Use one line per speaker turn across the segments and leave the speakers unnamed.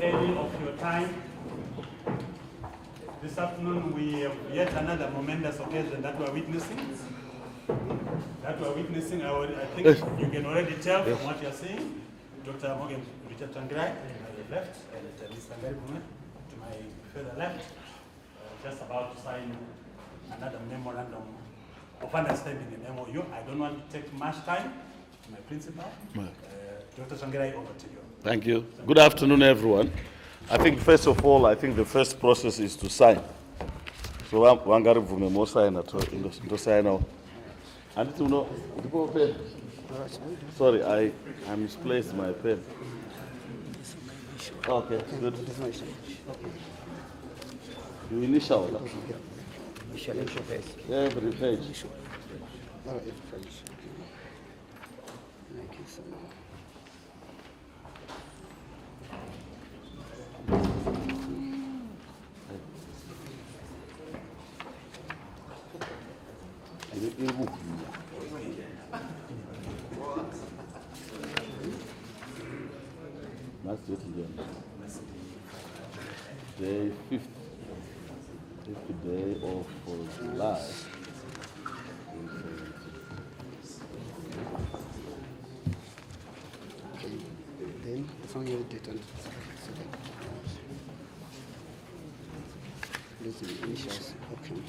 any of your time. This afternoon we have yet another momentous occasion that we're witnessing. I think you can already tell from what you're seeing. Dr. Morgan Richard Tsvangirai to my left, and Mr. Ngaribume to my further left, just about to sign another memorandum of understanding in MOU. I don't want to take much time. My principal, Dr. Tsvangirai, over to you.
Thank you. Good afternoon, everyone. I think first of all, the first process is to sign. So Wangaribume mo sign to sign now. And to know, sorry, I misplaced my pen. Okay, good. You initial. Every page. That's it again. Day 5th day of July.
Then it's only the date on these are the initials. Okay.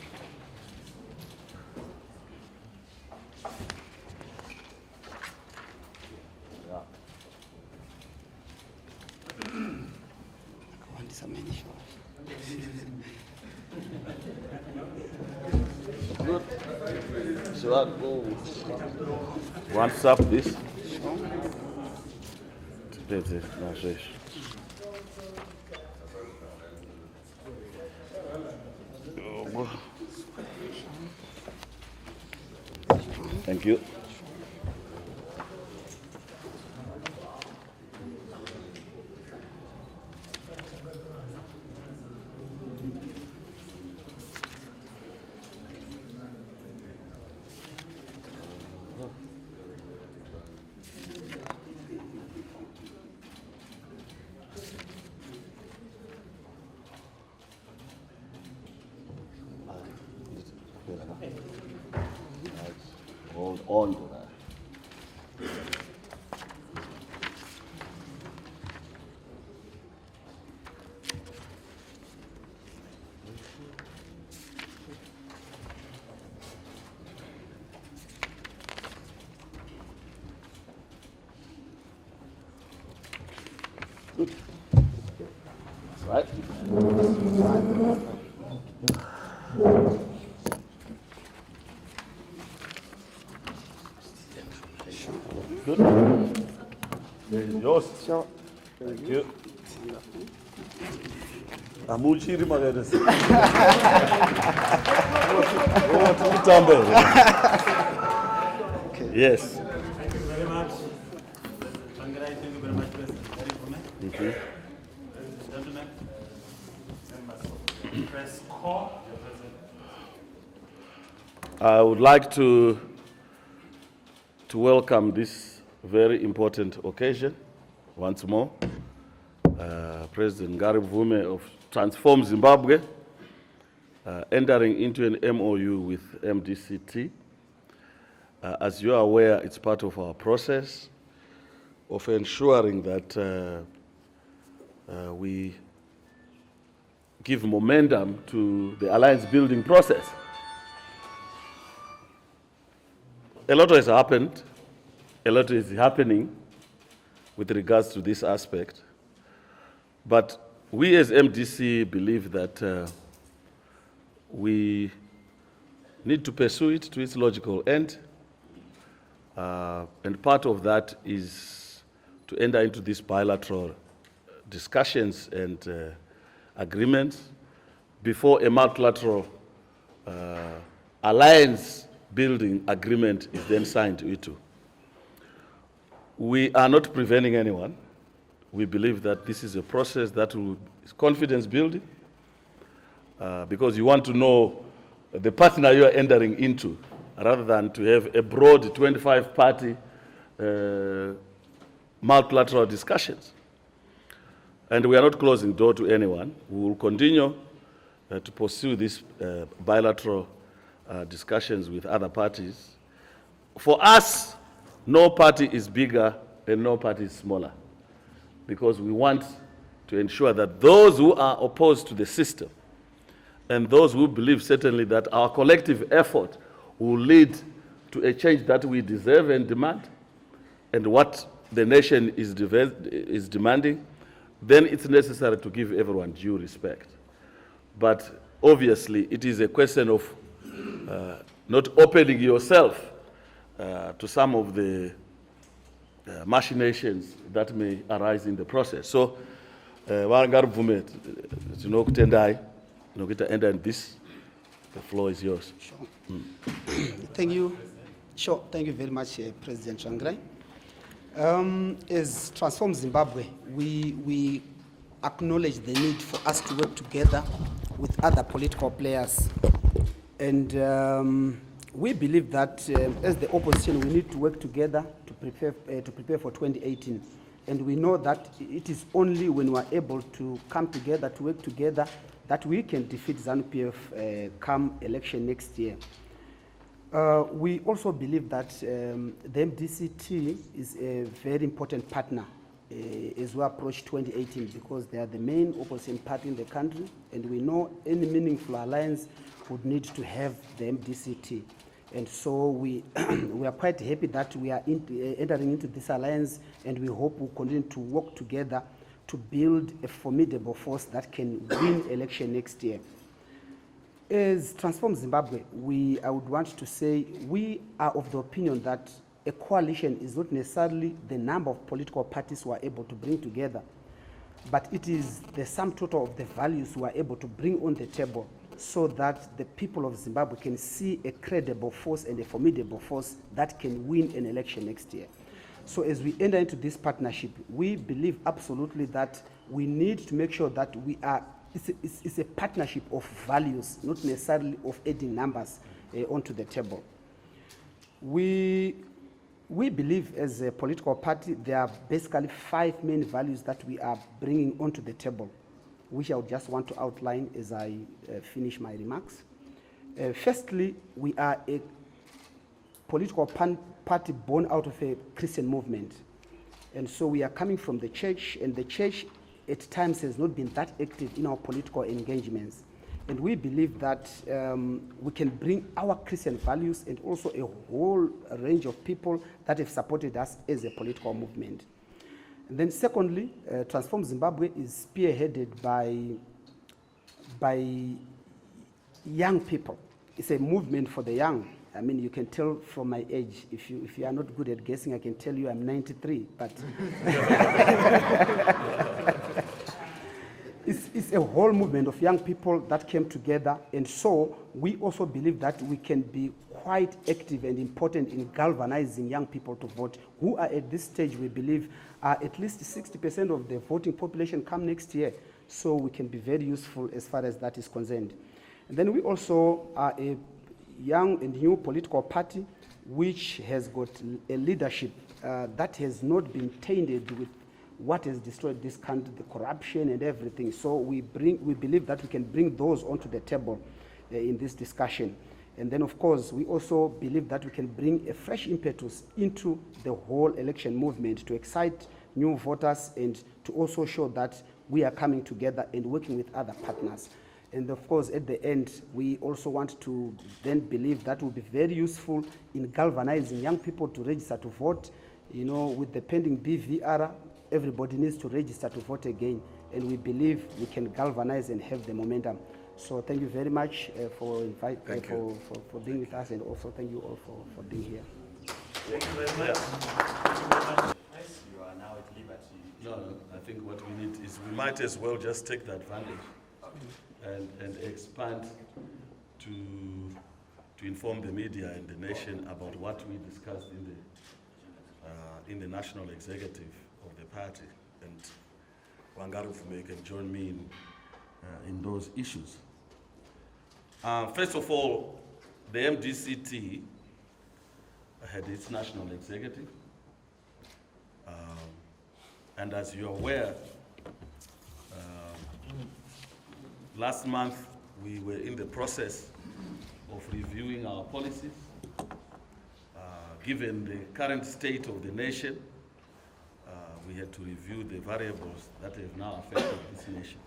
Good. So I go. What's up this? Thank you. Hold on to that. Good. Right. Good. There's yours. Thank you. Amuchiri magadesi. Yes.
Thank you very much. Tsvangirai, thank you very much, President Ngaribume.
Thank you.
Ladies and gentlemen, members of the press corps, your President.
I would like to welcome this very important occasion once more. President Ngaribume of Transform Zimbabwe entering into an MOU with MDCT. As you are aware, it's part of our process of ensuring that we give momentum to the alliance building process. A lot has happened, a lot is happening with regards to this aspect, but we as MDC believe that we need to pursue it to its logical end, and part of that is to enter into these bilateral discussions and agreements before a multilateral alliance building agreement is then signed into. We are not preventing anyone. We believe that this is a process that is confidence building because you want to know the partner you are entering into rather than to have a broad 25-party multilateral discussions. And we are not closing the door to anyone. We will continue to pursue these bilateral discussions with other parties. For us, no party is bigger and no party is smaller, because we want to ensure that those who are opposed to the system and those who believe certainly that our collective effort will lead to a change that we deserve and demand, and what the nation is demanding, then it's necessary to give everyone due respect. But obviously, it is a question of not opening yourself to some of the machinations that may arise in the process. So, Wangaruvume, tinokutendai, nokuita enda in this. The floor is yours.
Sure. Thank you. Sure. Thank you very much, President Tsvangirai. As Transform Zimbabwe, we acknowledge the need for us to work together with other political players. And we believe that as the opposition, we need to work together to prepare for 2018. And we know that it is only when we are able to come together, to work together, that we can defeat ZANU-PF come election next year. We also believe that the MDCT is a very important partner as we approach 2018, because they are the main opposition party in the country, and we know any meaningful alliance would need to have the MDCT. And so we are quite happy that we are entering into this alliance, and we hope we'll continue to work together to build a formidable force that can win election next year. As Transform Zimbabwe, I would want to say we are of the opinion that a coalition is not necessarily the number of political parties who are able to bring together, but it is the sum total of the values we are able to bring on the table, so that the people of Zimbabwe can see a credible force and a formidable force that can win an election next year. So as we enter into this partnership, we believe absolutely that we need to make sure that it's a partnership of values, not necessarily of adding numbers onto the table. We believe as a political party there are basically 5 main values that we are bringing onto the table, which I would just want to outline as I finish my remarks. Firstly, we are a political party born out of a Christian movement. And so we are coming from the church, and the church at times has not been that active in our political engagements. And we believe that we can bring our Christian values and also a whole range of people that have supported us as a political movement. And then secondly, Transform Zimbabwe is spearheaded by young people. It's a movement for the young. I mean, you can tell from my age. If you are not good at guessing, I can tell you I'm 93. But it's a whole movement of young people that came together. And so we also believe that we can be quite active and important in galvanizing young people to vote, who are at this stage, we believe, are at least 60% of the voting population come next year. So we can be very useful as far as that is concerned. And then we also are a young and new political party which has got a leadership that has not been tainted with what has destroyed this country, the corruption and everything. So we believe that we can bring those onto the table in this discussion. And then, of course, we also believe that we can bring a fresh impetus into the whole election movement to excite new voters and to also show that we are coming together and working with other partners. And of course, at the end, we also want to then believe that will be very useful in galvanizing young people to register to vote. You know, with the pending BVR, everybody needs to register to vote again. And we believe we can galvanize and have the momentum. So thank you very much for being with us, and also thank you all for being here.
Thank you very much.
You are now at liberty.
No, I think what we need is we might as well just take the advantage and expand to inform the media and the nation about what we discussed in the national executive of the party. And Wangaruvume can join me in those issues. First of all, the MDCT had its national executive. And as you're aware, Last month, we were in the process of reviewing our policies. Given the current state of the nation, we had to review the variables that have now affected this nation.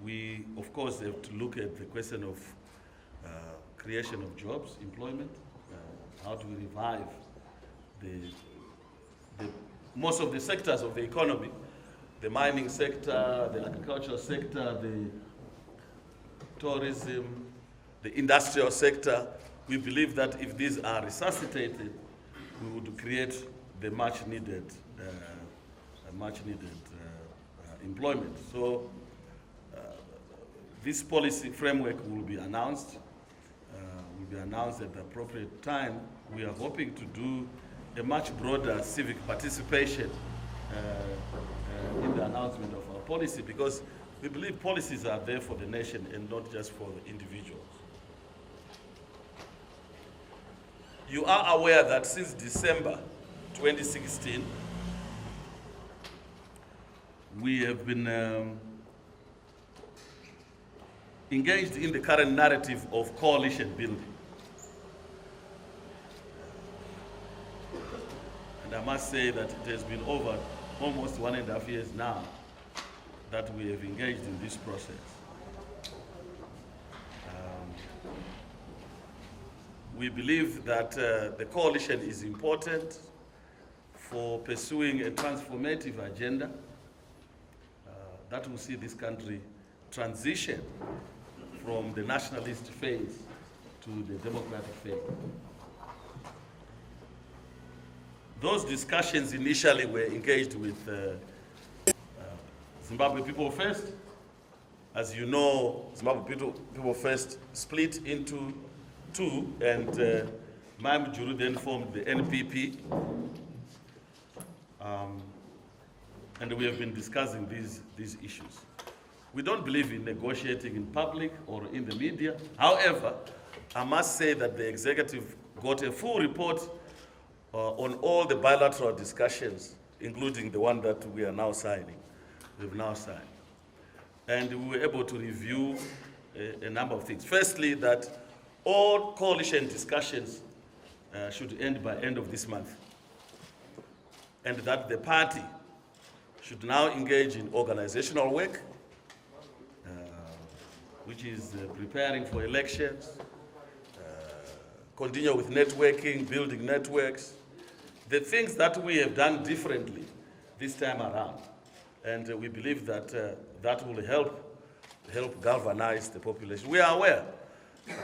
We, of course, have to look at the question of creation of jobs, employment. How do we revive most of the sectors of the economy, the mining sector, the agricultural sector, the tourism, the industrial sector. We believe that if these are resuscitated, we would create the much needed employment. So this policy framework will be announced. At the appropriate time. We are hoping to do a much broader civic participation in the announcement of our policy, because we believe policies are there for the nation and not just for the individuals. You are aware that since December 2016, we have been engaged in the current narrative of coalition building. And I must say that it has been over almost 1.5 years now that we have engaged in this process. We believe that the coalition is important for pursuing a transformative agenda that will see this country transition from the nationalist phase to the democratic phase. Those discussions initially were engaged with Zimbabwe People First. As you know, Zimbabwe People First split into two, and Memorundum then formed the NPP. And we have been discussing these issues. We don't believe in negotiating in public or in the media. However, I must say that the executive got a full report on all the bilateral discussions, including the one that we are now signing. We've now signed. And we were able to review a number of things. Firstly, that all coalition discussions should end by end of this month. And that the party should now engage in organizational work, which is preparing for elections, continue with networking, building networks, the things that we have done differently this time around. And we believe that that will help galvanize the population. We are aware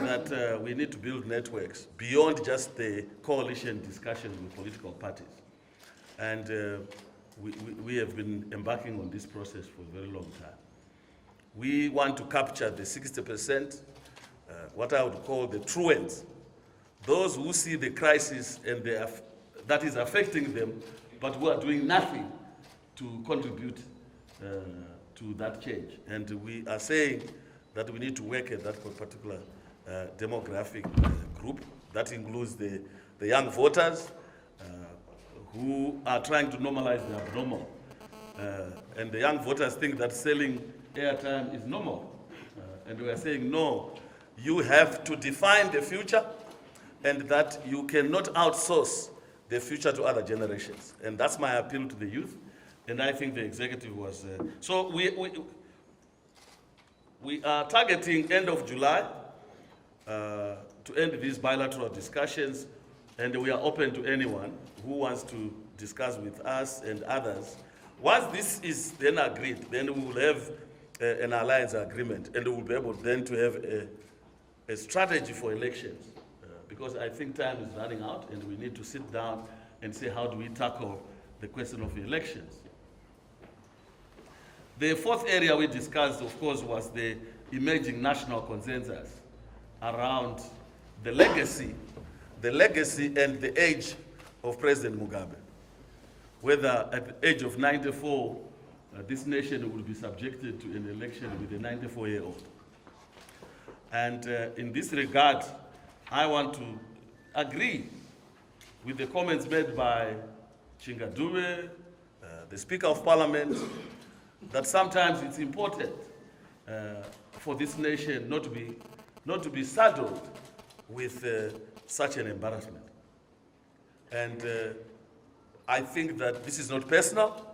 that we need to build networks beyond just the coalition discussions with political parties. And we have been embarking on this process for a very long time. We want to capture the 60%, what I would call the truants, those who see the crisis and that is affecting them, but who are doing nothing to contribute to that change. And we are saying that we need to work at that particular demographic group. That includes the young voters who are trying to normalize the abnormal. And the young voters think that selling airtime is normal. And we are saying, no, you have to define the future, and that you cannot outsource the future to other generations. And that's my appeal to the youth. And I think the executive was... So we are targeting end of July to end these bilateral discussions, and we are open to anyone who wants to discuss with us and others. Once this is then agreed, then we will have an alliance agreement, and we will be able then to have a strategy for elections. Because I think time is running out, and we need to sit down and say, how do we tackle the question of elections? The fourth area we discussed, of course, was the emerging national consensus around the legacy and the age of President Mugabe. Whether at the age of 94, this nation will be subjected to an election with a 94-year-old. And in this regard, I want to agree with the comments made by Chingadube, the Speaker of Parliament, that sometimes it's important for this nation not to be saddled with such an embarrassment. And I think that this is not personal.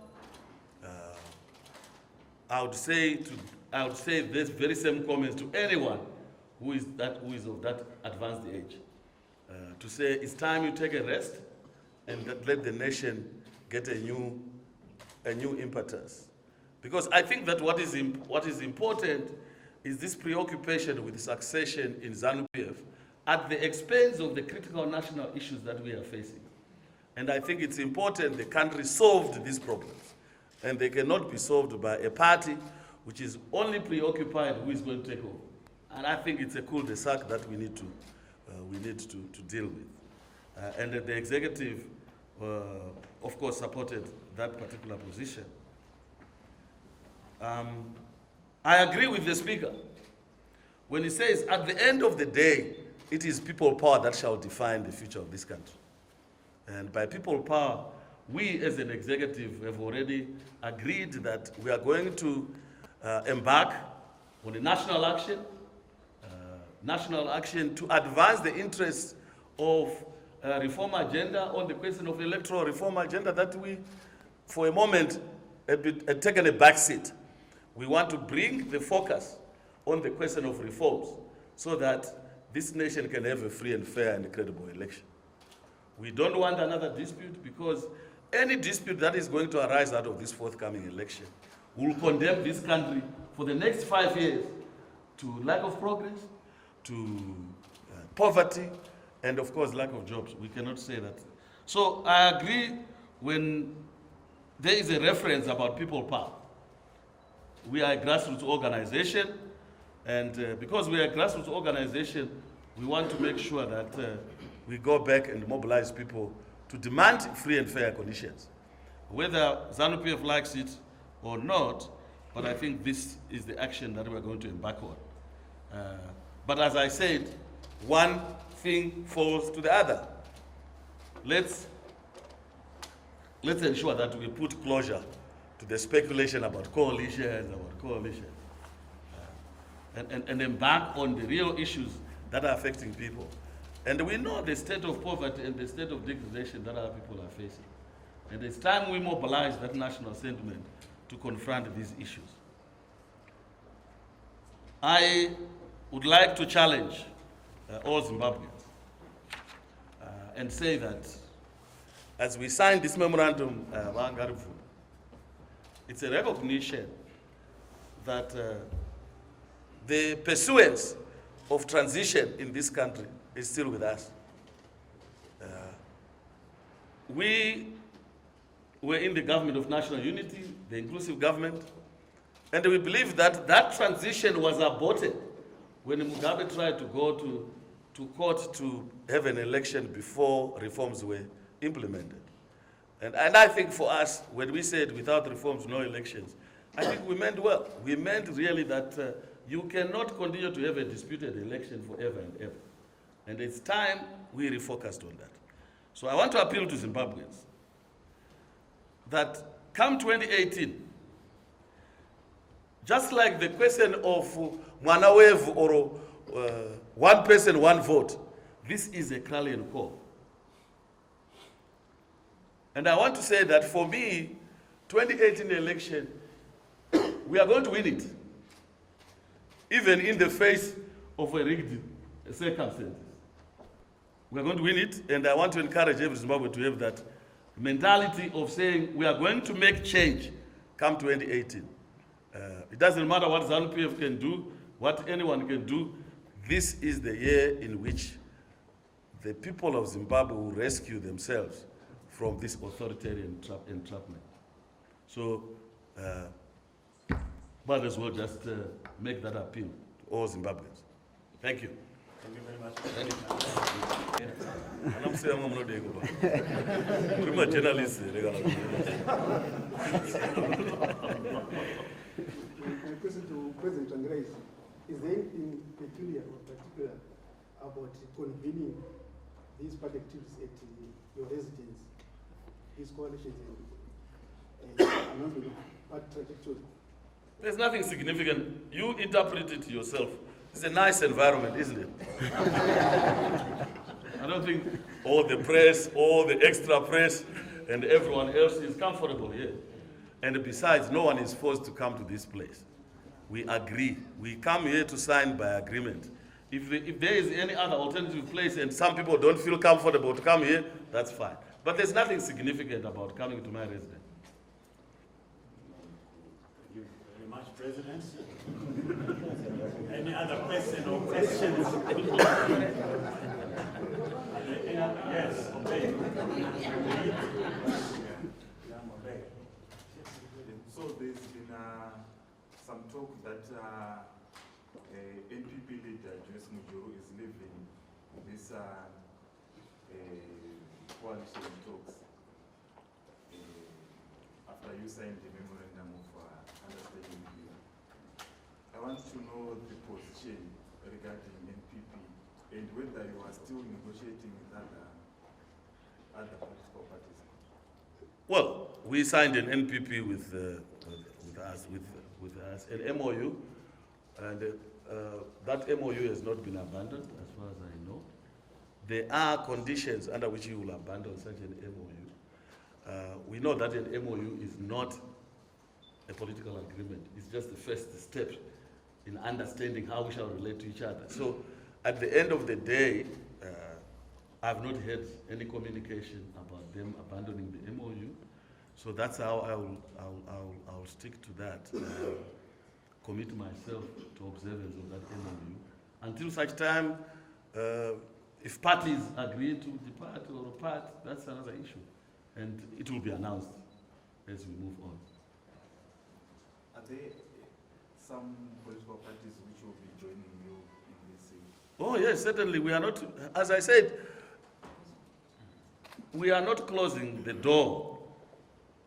I would say this very same comments to anyone who is of that advanced age, to say it's time you take a rest and let the nation get a new impetus. Because I think that what is important is this preoccupation with succession in ZANU-PF at the expense of the critical national issues that we are facing. And I think it's important the country solved these problems. And they cannot be solved by a party which is only preoccupied who is going to take over. And I think it's a cul-de-sac that we need to deal with. And the executive, of course, supported that particular position. I agree with the speaker when he says, at the end of the day, it is people power that shall define the future of this country. And by people power, we as an executive have already agreed that we are going to embark on a national action to advance the interests of reform agenda on the question of electoral reform agenda that we, for a moment, had taken a back seat. We want to bring the focus on the question of reforms so that this nation can have a free and fair and credible election. We don't want another dispute, because any dispute that is going to arise out of this forthcoming election will condemn this country for the next 5 years to lack of progress, to poverty, and of course lack of jobs. We cannot say that. So I agree when there is a reference about people power. We are a grassroots organization, and because we are a grassroots organization, we want to make sure that we go back and mobilize people to demand free and fair conditions. Whether ZANU-PF likes it or not, but I think this is the action that we're going to embark on. But as I said, one thing falls to the other. Let's ensure that we put closure to the speculation about coalitions, and embark on the real issues that are affecting people. And we know the state of poverty and the state of degradation that our people are facing. And it's time we mobilize that national sentiment to confront these issues. I would like to challenge all Zimbabweans and say that as we sign this memorandum, it's a recognition that the pursuance of transition in this country is still with us. We were in the government of national unity, the inclusive government, and we believe that that transition was aborted when Mugabe tried to go to court to have an election before reforms were implemented. And I think for us, when we said without reforms, no elections, I think we meant well. We meant really that you cannot continue to have a disputed election forever and ever. And it's time we refocused on that. So I want to appeal to Zimbabweans that come 2018, just like the question of Mwanawevu or one person, one vote, this is a clarion call. And I want to say that for me, 2018 election, we are going to win it, even in the face of a rigged circumstances. We are going to win it, and I want to encourage every Zimbabwean to have that mentality of saying we are going to make change come 2018. It doesn't matter what ZANU-PF can do, what anyone can do. This is the year in which the people of Zimbabwe will rescue themselves from this authoritarian entrapment. So, might as well just make that appeal to all Zimbabweans. Thank you.
Thank you very much.
Thank you. I'm saying I'm not going to go. I'm a journalist.
My question to President Tsvangirai is there anything peculiar or particular about convening these party activities at your residence, these coalitions, announcement of party trajectory.
There's nothing significant. You interpret it yourself. It's a nice environment, isn't it? I don't think all the press, all the extra press, and everyone else is comfortable here. And besides, no one is forced to come to this place. We agree. We come here to sign by agreement. If there is any other alternative place and some people don't feel comfortable to come here, that's fine. But there's nothing significant about coming to my residence.
Thank you very much, President. Any other question or questions? Yes, obey.
So there's been some talk that NPP leader Joyce Mujuru is leaving this coalition talks after you signed the Memorundum of Understanding. I want to know the position regarding NPP and whether you are still negotiating with other political parties.
Well, we signed an NPP with us, an MOU, and that MOU has not been abandoned, as far as I know. There are conditions under which you will abandon such an MOU. We know that an MOU is not a political agreement. It's just the first step in understanding how we shall relate to each other. So, at the end of the day, I've not heard any communication about them abandoning the MOU. So that's how I'll stick to that. Commit myself to observance of that MOU. Until such time, if parties agree to depart or part, that's another issue. And it will be announced as we move on.
Are there some political parties which will be joining you in this?
Oh yes, certainly. We are not, as I said, we are not closing the door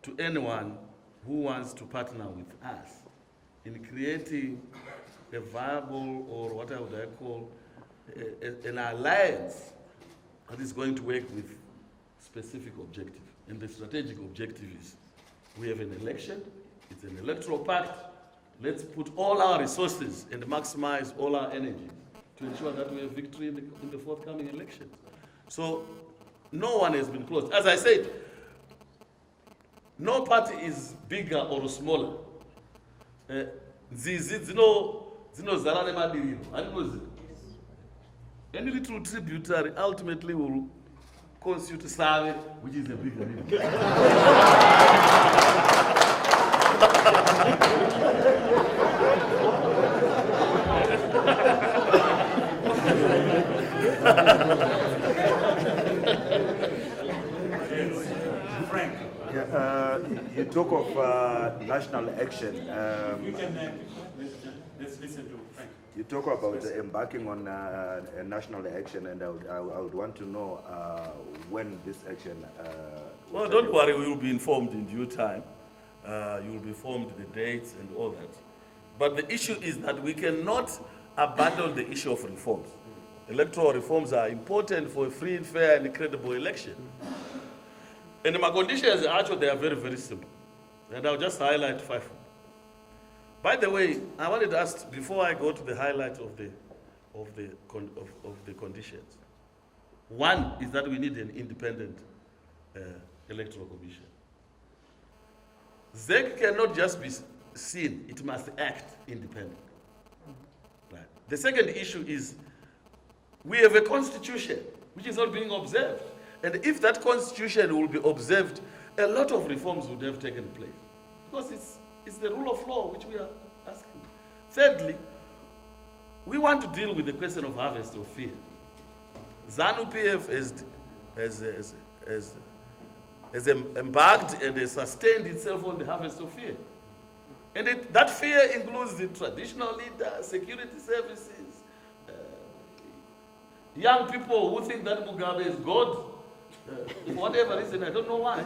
to anyone who wants to partner with us in creating a viable, or what I would call, an alliance that is going to work with specific objective. And the strategic objective is, we have an election, it's an electoral pact, let's put all our resources and maximize all our energy to ensure that we have victory in the forthcoming election. So, no one has been closed. As I said, no party is bigger or smaller. Any little tributary ultimately will constitute Save, which is a bigger river.
Frank.
Yeah, you talk of national action.
You can, let's listen to Frank.
You talk about embarking on a national action, and I would want to know when this action.
Well, don't worry, we will be informed in due time. You will be informed the dates and all that. But the issue is that we cannot abandon the issue of reforms. Electoral reforms are important for a free, fair, and credible election. And my conditions, actually, they are very, very simple. And I'll just highlight 5. By the way, I wanted to ask, before I go to the highlight of the conditions. One is that we need an independent electoral commission. ZEC cannot just be seen, it must act independent. Right. The second issue is, we have a constitution which is not being observed. And if that constitution will be observed, a lot of reforms would have taken place. Because it's the rule of law which we are asking. Thirdly, we want to deal with the question of harvest of fear. ZANU-PF has embarked and has sustained itself on the harvest of fear. And that fear includes the traditional leaders, security services, young people who think that Mugabe is God, for whatever reason, I don't know why.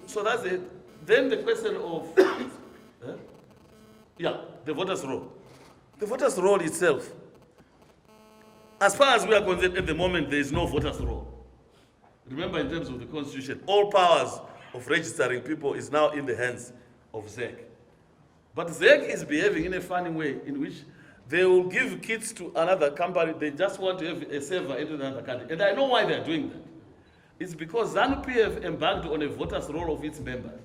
So that's it. Then the question of, the voters' roll. The voters' roll itself, as far as we are concerned at the moment, there is no voters' roll. Remember, in terms of the constitution, all powers of registering people is now in the hands of ZEC. But ZEC is behaving in a funny way in which they will give kits to another company. They just want to have a server into another country. And I know why they're doing that. It's because ZANU-PF embarked on a voters' roll of its members.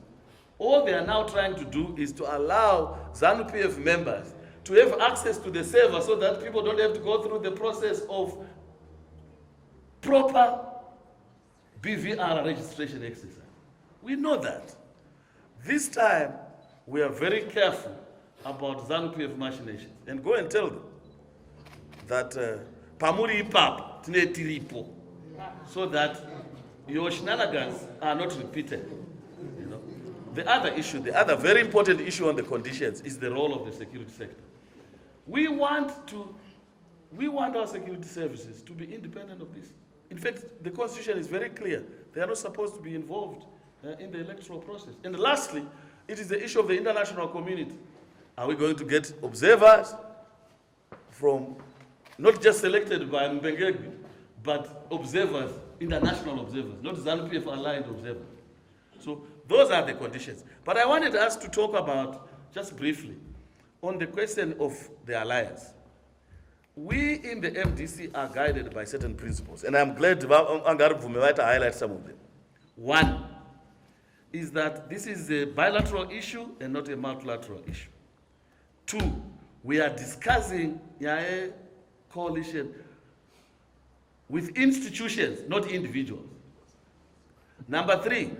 All they are now trying to do is to allow ZANU-PF members to have access to the server so that people don't have to go through the process of proper BVR registration exercise. We know that. This time, we are very careful about ZANU-PF machinations. And go and tell them that Pamuri Ipap, Tine Tiripo, so that your shenanigans are not repeated. You know? The other issue, the other very important issue on the conditions is the role of the security sector. We want our security services to be independent of this. In fact, the Constitution is very clear. They are not supposed to be involved in the electoral process. And lastly, it is the issue of the international community. Are we going to get observers from, not just selected by Mbengegi, but observers, international observers, not ZANU-PF aligned observers. So those are the conditions. But I wanted us to talk about, just briefly, on the question of the alliance. We in the MDC are guided by certain principles, and I'm glad Angar Vumewaita highlight some of them. One is that this is a bilateral issue and not a multilateral issue. Two, we are discussing a coalition with institutions, not individuals. Number three,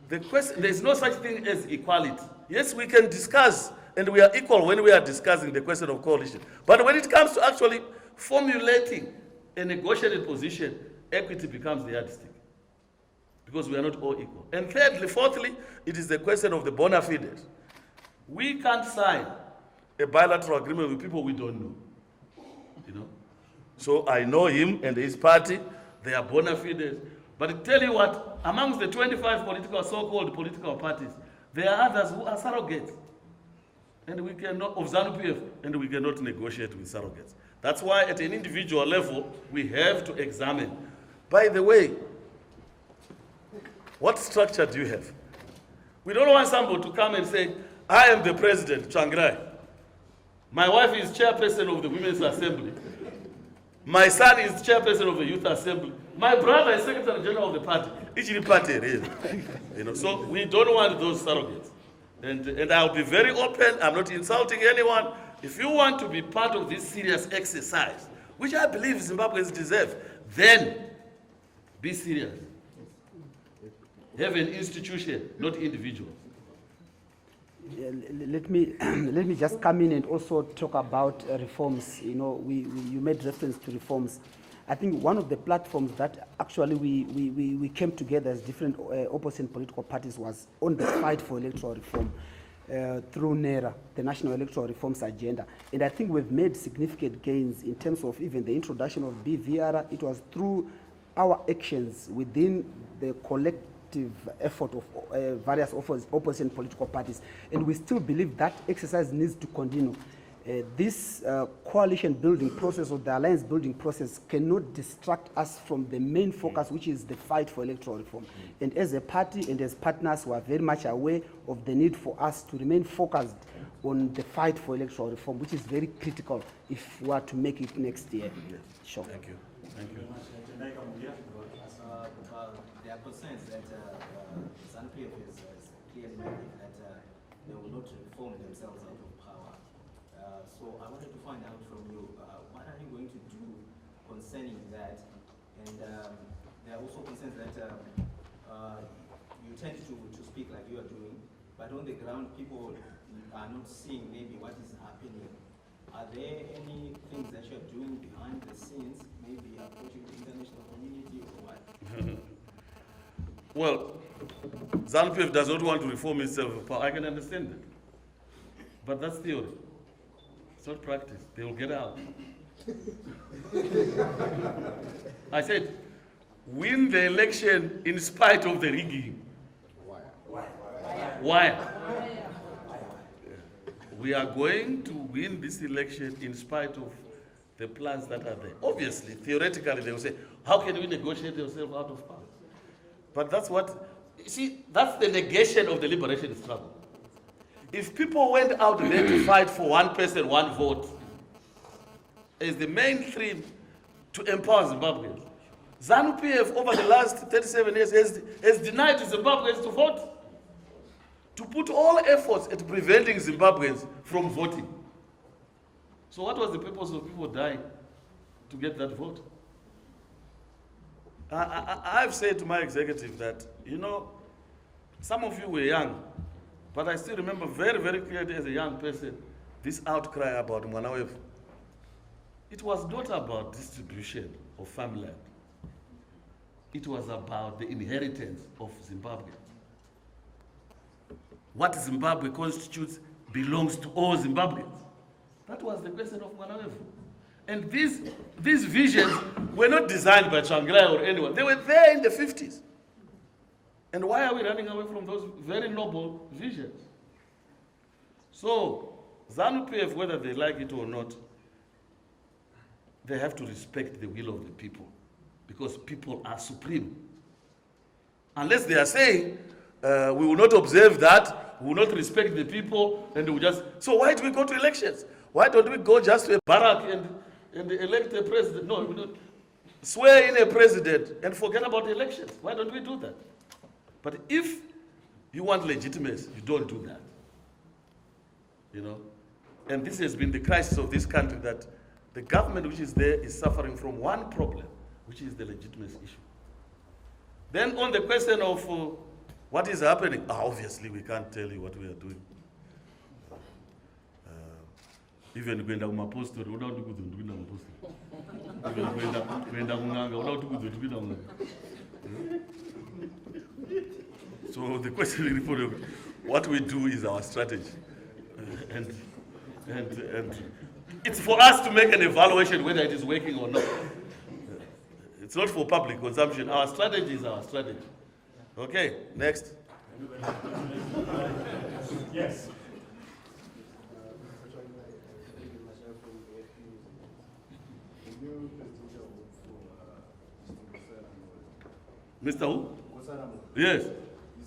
the question, there's no such thing as equality. Yes, we can discuss, and we are equal when we are discussing the question of coalition. But when it comes to actually formulating a negotiated position, equity becomes the yardstick, because we are not all equal. And thirdly, fourthly, it is the question of the bona fides. We can't sign a bilateral agreement with people we don't know. You know? So I know him and his party, they are bona fides. But I tell you what, amongst the 25 so-called political parties, there are others who are surrogates. And we cannot, of ZANU-PF, and we cannot negotiate with surrogates. That's why at an individual level, we have to examine. By the way, what structure do you have? We don't want somebody to come and say, I am the president, Tsvangirai. My wife is chairperson of the Women's Assembly. My son is chairperson of the Youth Assembly. My brother is secretary general of the party. Each party, really. You know, so we don't want those surrogates. And I'll be very open. I'm not insulting anyone. If you want to be part of this serious exercise, which I believe Zimbabweans deserve, then be serious. Have an institution, not individuals.
Let me just come in and also talk about reforms. You know, you made reference to reforms. I think one of the platforms that actually we came together as different opposing political parties was on the fight for electoral reform through NERA, the National Electoral Reforms Agenda. And I think we've made significant gains in terms of even the introduction of BVR. It was through our actions within the collective effort of various opposing political parties. And we still believe that exercise needs to continue. This coalition building process or the alliance building process cannot distract us from the main focus, which is the fight for electoral reform. And as a party and as partners, we are very much aware of the need for us to remain focused on the fight for electoral reform, which is very critical if we are to make it next year. Sure.
Thank you. Thank you.
There are concerns that ZANU-PF is clearly making that they will not reform themselves out of power. So I wanted to find out from you, what are you going to do concerning that? And there are also concerns that you tend to speak like you are doing, but on the ground people are not seeing maybe what is happening. Are there any things that you are doing behind the scenes, maybe approaching the international community or what?
Well, ZANU-PF does not want to reform itself. I can understand that. But that's theory. It's not practice. They will get out. I said, win the election in spite of the rigging. Why? We are going to win this election in spite of the plans that are there. Obviously, theoretically, they will say, how can we negotiate yourself out of power? But that's what, you see, that's the negation of the liberation struggle. If people went out there to fight for one person, one vote, as the main theme to empower Zimbabweans, ZANU-PF over the last 37 years has denied Zimbabweans to vote, to put all efforts at preventing Zimbabweans from voting. So what was the purpose of people dying to get that vote? I've said to my executive that, you know, some of you were young, but I still remember very, very clearly as a young person, this outcry about Mwanawevu. It was not about distribution of farmland. It was about the inheritance of Zimbabwe. What Zimbabwe constitutes belongs to all Zimbabweans. That was the question of Mwanawevu. And these visions were not designed by Tsvangirai or anyone. They were there in the 50s. And why are we running away from those very noble visions? So, ZANU-PF, whether they like it or not, they have to respect the will of the people, because people are supreme. Unless they are saying, we will not observe that, we will not respect the people, and we will just... So why do we go to elections? Why don't we go just to a barrack and elect a president? No, we don't. Swear in a president and forget about the elections. Why don't we do that? But if you want legitimacy, you don't do that. You know? And this has been the crisis of this country, that the government which is there is suffering from one problem, which is the legitimacy issue. Then on the question of what is happening, obviously we can't tell you what we are doing. Even kwenda kumapostori unoda kuti kuzondwina mapostori. Even kwenda kunanga unoda kuti kuzondwina kunanga. So the question is, what we do is our strategy, and it's for us to make an evaluation whether it is working or not. It's not for public consumption. Our strategy is our strategy. Okay, next.
Yes.
Mr. Who? Yes.
You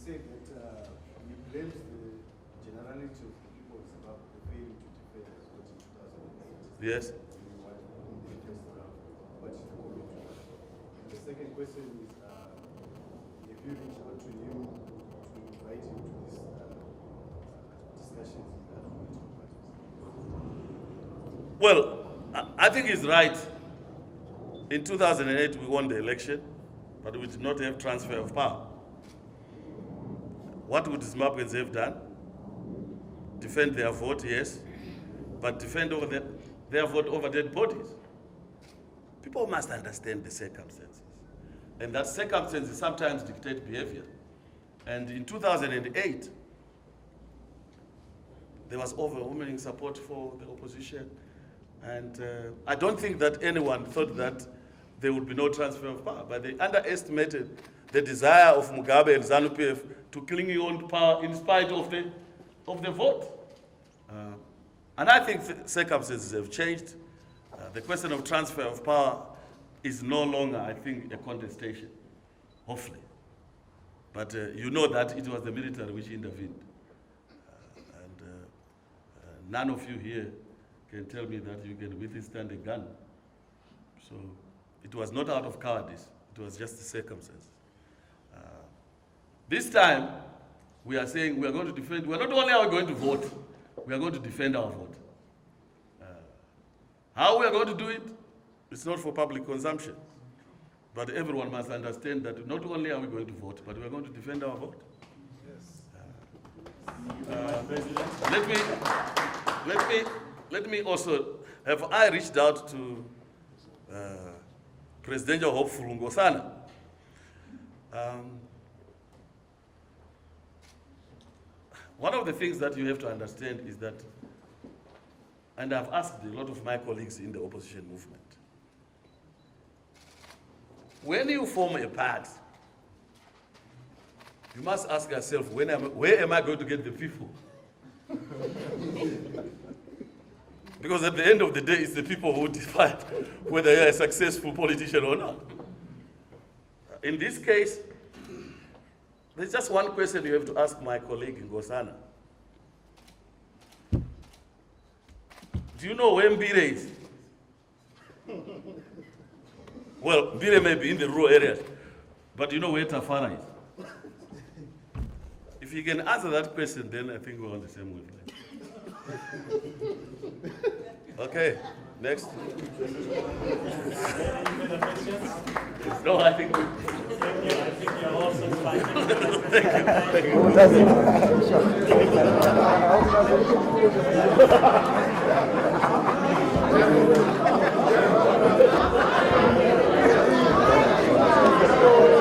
said that you blamed the generality of the people of Zimbabwe for failing to defend the vote in 2008.
Yes.
The second question is, if you reach out to him to invite him to this discussions in that political parties?
Well, I think he's right. In 2008, we won the election, but we did not have transfer of power. What would Zimbabweans have done? Defend their vote, yes, but defend over their vote over dead bodies. People must understand the circumstances. And that circumstances sometimes dictate behavior. And in 2008, there was overwhelming support for the opposition. And I don't think that anyone thought that there would be no transfer of power, but they underestimated the desire of Mugabe and ZANU-PF to cling on to power in spite of the vote. And I think circumstances have changed. The question of transfer of power is no longer, I think, a contestation, hopefully. But you know that it was the military which intervened. None of you here can tell me that you can withstand a gun. So it was not out of cowardice, it was just the circumstances. This time, we are saying we are going to defend, we are not only are we going to vote, we are going to defend our vote. How we are going to do it, it's not for public consumption. But everyone must understand that not only are we going to vote, but we are going to defend our vote.
Yes.
Let me also, have I reached out to Presidential hopeful Ngosana? One of the things that you have to understand is that, and I've asked a lot of my colleagues in the opposition movement, when you form a party, you must ask yourself, where am I going to get the people? Because at the end of the day, it's the people who decide whether you're a successful politician or not. In this case, there's just one question you have to ask my colleague Ngosana. Do you know where Mbire is? Well, Mbire may be in the rural areas, but you know where Tafara is? If you can answer that question, then I think we're on the same wavelength. Okay, next.
Any further questions?
No, I think.
Thank you. I think you're all satisfied.
Thank you.